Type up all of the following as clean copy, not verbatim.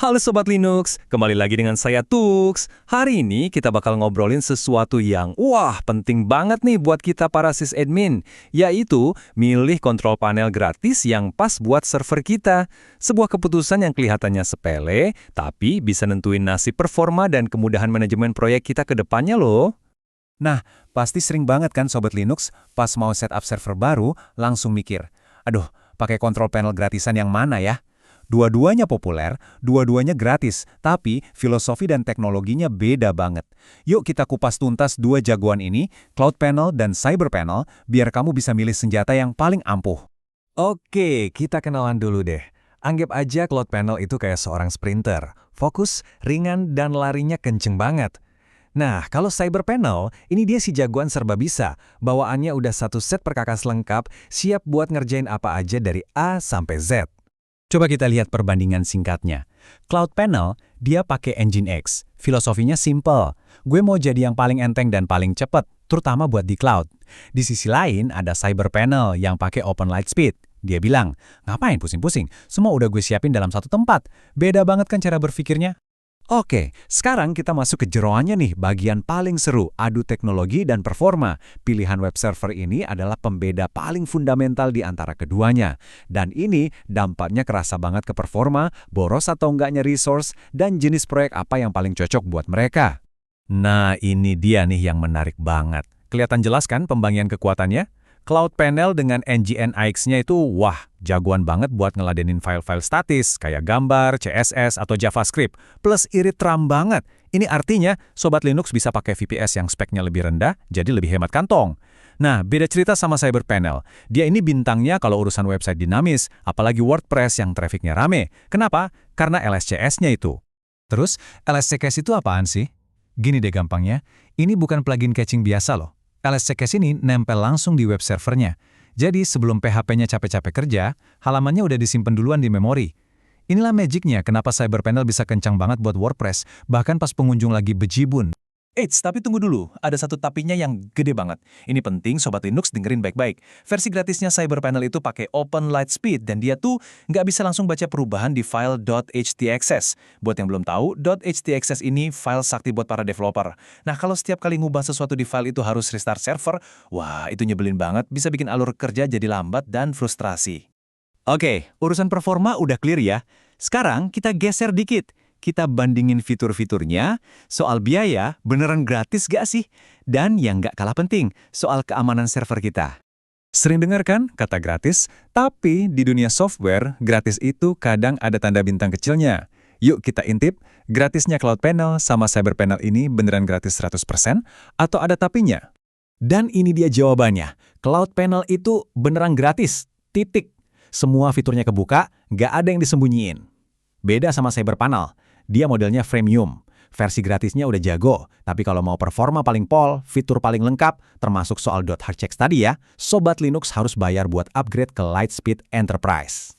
Halo Sobat Linux, kembali lagi dengan saya Tux. Hari ini kita bakal ngobrolin sesuatu yang penting banget nih buat kita para sysadmin, yaitu milih kontrol panel gratis yang pas buat server kita. Sebuah keputusan yang kelihatannya sepele, tapi bisa nentuin nasib performa dan kemudahan manajemen proyek kita ke depannya loh. Nah, pasti sering banget kan Sobat Linux, pas mau setup server baru, langsung mikir, aduh, pakai kontrol panel gratisan yang mana ya? Dua-duanya populer, dua-duanya gratis, tapi filosofi dan teknologinya beda banget. Yuk kita kupas tuntas dua jagoan ini, Cloud Panel dan Cyber Panel, biar kamu bisa milih senjata yang paling ampuh. Oke, kita kenalan dulu deh. Anggap aja Cloud Panel itu kayak seorang sprinter. Fokus, ringan, dan larinya kenceng banget. Nah, kalau Cyber Panel, ini dia si jagoan serba bisa. Bawaannya udah satu set perkakas lengkap, siap buat ngerjain apa aja dari A sampai Z. Coba kita lihat perbandingan singkatnya. Cloud Panel, dia pakai Nginx. Filosofinya simple. Gue mau jadi yang paling enteng dan paling cepat, terutama buat di cloud. Di sisi lain, ada Cyber Panel yang pakai Open Lightspeed. Dia bilang, ngapain pusing-pusing? Semua udah gue siapin dalam satu tempat. Beda banget kan cara berpikirnya? Oke, sekarang kita masuk ke jeroannya nih, bagian paling seru, adu teknologi dan performa. Pilihan web server ini adalah pembeda paling fundamental di antara keduanya. Dan ini dampaknya kerasa banget ke performa, boros atau enggaknya resource, dan jenis proyek apa yang paling cocok buat mereka. Nah, ini dia nih yang menarik banget. Kelihatan jelas kan pembagian kekuatannya? Cloud Panel dengan Nginx-nya itu, jagoan banget buat ngeladenin file-file statis, kayak gambar, CSS, atau JavaScript. Plus irit RAM banget. Ini artinya, Sobat Linux bisa pakai VPS yang speknya lebih rendah, jadi lebih hemat kantong. Nah, beda cerita sama Cyber Panel. Dia ini bintangnya kalau urusan website dinamis, apalagi WordPress yang trafficnya rame. Kenapa? Karena LSCS-nya itu. Terus, LSCS itu apaan sih? Gini deh gampangnya, ini bukan plugin caching biasa loh. LSCS ini nempel langsung di web servernya. Jadi sebelum PHP-nya capek-capek kerja, halamannya udah disimpan duluan di memori. Inilah magicnya kenapa Cyber Panel bisa kencang banget buat WordPress, bahkan pas pengunjung lagi bejibun. Eits, tapi tunggu dulu. Ada satu tapinya yang gede banget. Ini penting Sobat Linux dengerin baik-baik. Versi gratisnya Cyber Panel itu pakai Open Lightspeed dan dia tuh nggak bisa langsung baca perubahan di file .htaccess. Buat yang belum tahu, .htaccess ini file sakti buat para developer. Nah, kalau setiap kali ngubah sesuatu di file itu harus restart server, itu nyebelin banget, bisa bikin alur kerja jadi lambat dan frustrasi. Oke, urusan performa udah clear ya. Sekarang kita geser dikit. Kita bandingin fitur-fiturnya, soal biaya beneran gratis gak sih? Dan yang gak kalah penting, soal keamanan server kita. Sering dengar kan kata gratis, tapi di dunia software, gratis itu kadang ada tanda bintang kecilnya. Yuk kita intip, gratisnya Cloud Panel sama Cyber Panel ini beneran gratis 100% atau ada tapinya? Dan ini dia jawabannya, Cloud Panel itu beneran gratis, titik. Semua fiturnya kebuka, gak ada yang disembunyiin. Beda sama Cyber Panel. Dia modelnya freemium. Versi gratisnya udah jago, tapi kalau mau performa paling pol, fitur paling lengkap, termasuk soal .htaccess tadi ya, Sobat Linux harus bayar buat upgrade ke Lightspeed Enterprise.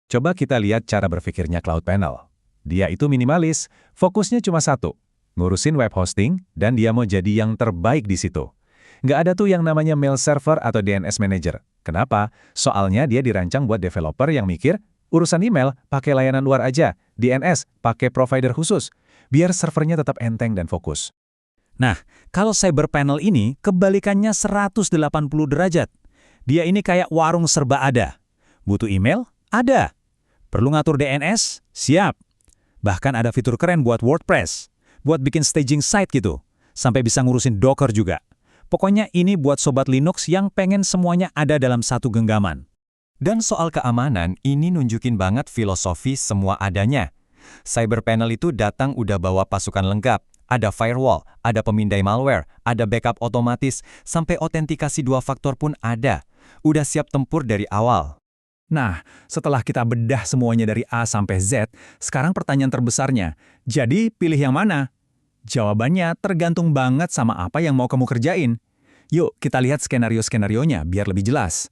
Coba kita lihat cara berpikirnya Cloud Panel. Dia itu minimalis, fokusnya cuma satu, ngurusin web hosting, dan dia mau jadi yang terbaik di situ. Nggak ada tuh yang namanya mail server atau DNS manager. Kenapa? Soalnya dia dirancang buat developer yang mikir, urusan email, pakai layanan luar aja. DNS, pakai provider khusus. Biar servernya tetap enteng dan fokus. Nah, kalau Cyber Panel ini, kebalikannya 180 derajat. Dia ini kayak warung serba ada. Butuh email? Ada. Perlu ngatur DNS? Siap. Bahkan ada fitur keren buat WordPress. Buat bikin staging site gitu. Sampai bisa ngurusin Docker juga. Pokoknya ini buat Sobat Linux yang pengen semuanya ada dalam satu genggaman. Dan soal keamanan, ini nunjukin banget filosofi semua adanya. Cyber Panel itu datang udah bawa pasukan lengkap. Ada firewall, ada pemindai malware, ada backup otomatis, sampai autentikasi 2 faktor pun ada. Udah siap tempur dari awal. Nah, setelah kita bedah semuanya dari A sampai Z, sekarang pertanyaan terbesarnya, jadi pilih yang mana? Jawabannya tergantung banget sama apa yang mau kamu kerjain. Yuk, kita lihat skenario-skenarionya biar lebih jelas.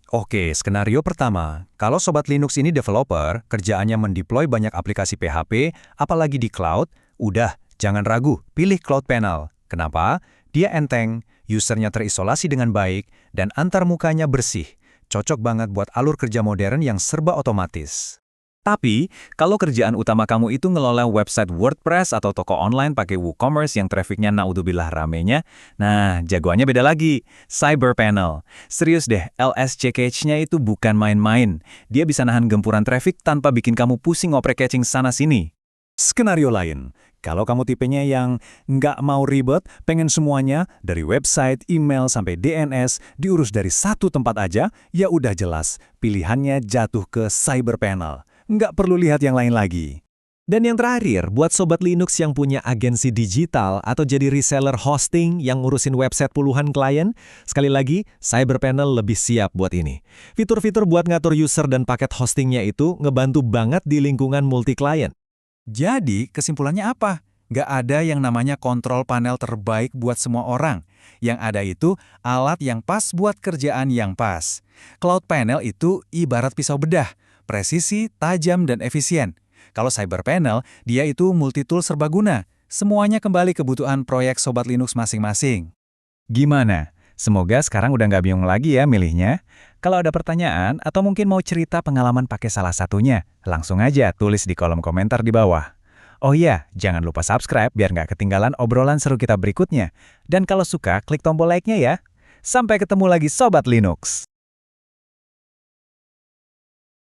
Oke, skenario pertama. Kalau Sobat Linux ini developer, kerjaannya mendeploy banyak aplikasi PHP, apalagi di cloud, udah, jangan ragu, pilih Cloud Panel. Kenapa? Dia enteng, usernya terisolasi dengan baik, dan antar mukanya bersih. Cocok banget buat alur kerja modern yang serba otomatis. Tapi, kalau kerjaan utama kamu itu ngelola website WordPress atau toko online pakai WooCommerce yang trafficnya naudzubillah ramenya, nah jagoannya beda lagi, CyberPanel. Serius deh, LSCKH-nya itu bukan main-main. Dia bisa nahan gempuran traffic tanpa bikin kamu pusing ngoprek-caching sana-sini. Skenario lain, kalau kamu tipenya yang nggak mau ribet, pengen semuanya, dari website, email, sampai DNS, diurus dari satu tempat aja, ya udah jelas, pilihannya jatuh ke CyberPanel. Nggak perlu lihat yang lain lagi. Dan yang terakhir, buat Sobat Linux yang punya agensi digital atau jadi reseller hosting yang ngurusin website puluhan klien, sekali lagi, CyberPanel lebih siap buat ini. Fitur-fitur buat ngatur user dan paket hostingnya itu ngebantu banget di lingkungan multi-klien. Jadi, kesimpulannya apa? Nggak ada yang namanya kontrol panel terbaik buat semua orang. Yang ada itu alat yang pas buat kerjaan yang pas. Cloud Panel itu ibarat pisau bedah, presisi, tajam, dan efisien. Kalau CyberPanel, dia itu multitool serbaguna. Semuanya kembali kebutuhan proyek Sobat Linux masing-masing. Gimana? Semoga sekarang udah nggak bingung lagi ya milihnya. Kalau ada pertanyaan atau mungkin mau cerita pengalaman pakai salah satunya, langsung aja tulis di kolom komentar di bawah. Oh iya, jangan lupa subscribe biar nggak ketinggalan obrolan seru kita berikutnya. Dan kalau suka, klik tombol like-nya ya. Sampai ketemu lagi Sobat Linux.